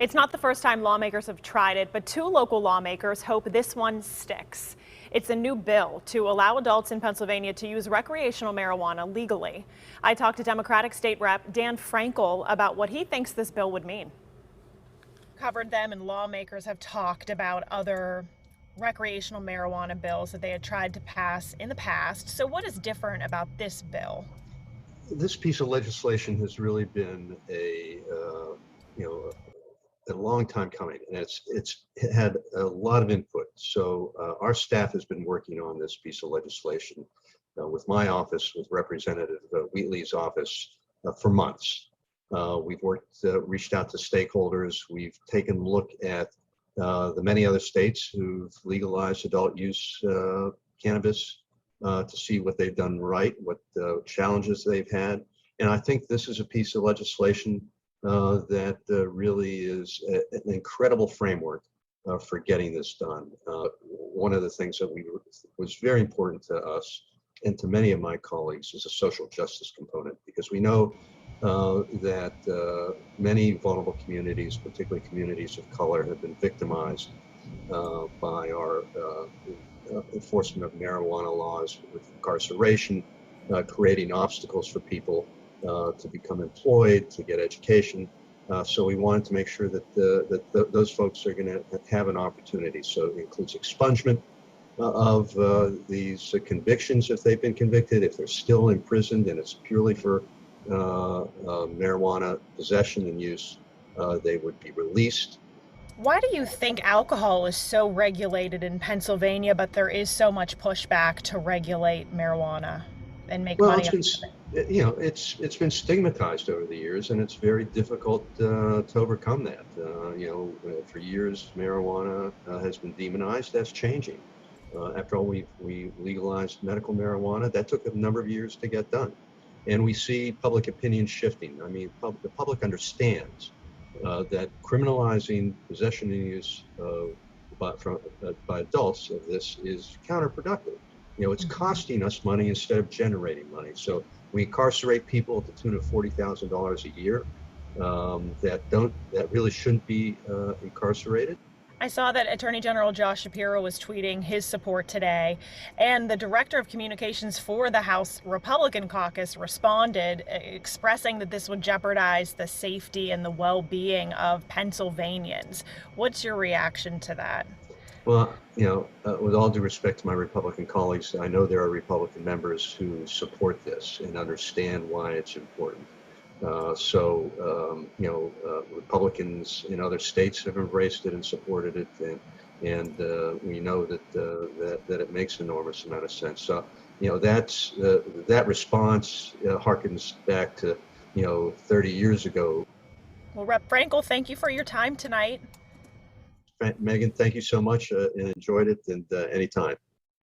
It's not the first time lawmakers have tried it, but two local lawmakers hope this one sticks. It's a new bill to allow adults in Pennsylvania to use recreational marijuana legally. I talked to Democratic State Rep Dan Frankel about what he thinks this bill would mean. Covered them, and lawmakers have talked about other recreational marijuana bills that they had tried to pass in the past. So what is different about this bill? This piece of legislation has really been a long time coming, and it's had a lot of input. So our staff has been working on this piece of legislation with my office, with Representative Wheatley's office for months. We've reached out to stakeholders. We've taken a look at the many other states who've legalized adult use cannabis to see what they've done right, what challenges they've had. And I think this is a piece of legislation that really is an incredible framework for getting this done. One of the things that was very important to us and to many of my colleagues is a social justice component, because we know that many vulnerable communities, particularly communities of color, have been victimized by our enforcement of marijuana laws with incarceration, creating obstacles for people to become employed, to get education. So we wanted to make sure that those folks are going to have an opportunity. So it includes expungement of these convictions if they've been convicted. If they're still imprisoned and it's purely for marijuana possession and use, they would be released. Why do you think alcohol is so regulated in Pennsylvania, but there is so much pushback to regulate marijuana and make Well, money off of it? it's been stigmatized over the years, and it's very difficult to overcome that. For years, marijuana has been demonized. That's changing. After all, we legalized medical marijuana. That took a number of years to get done, and we see public opinion shifting. I mean, the public understands that criminalizing possession and use by adults of this is counterproductive. It's costing us money instead of generating money. So we incarcerate people to the tune of $40,000 a year that really shouldn't be incarcerated. I saw that Attorney General Josh Shapiro was tweeting his support today, and the director of communications for the House Republican caucus responded, expressing that this would jeopardize the safety and the well-being of Pennsylvanians. What's your reaction to that? Well, with all due respect to my Republican colleagues, I know there are Republican members who support this and understand why it's important. Republicans in other states have embraced it and supported it, and we know that it makes an enormous amount of sense. So, that response harkens back to 30 years ago. Well, Rep. Frankel, thank you for your time tonight. Meghan, thank you so much, and enjoyed it, and anytime.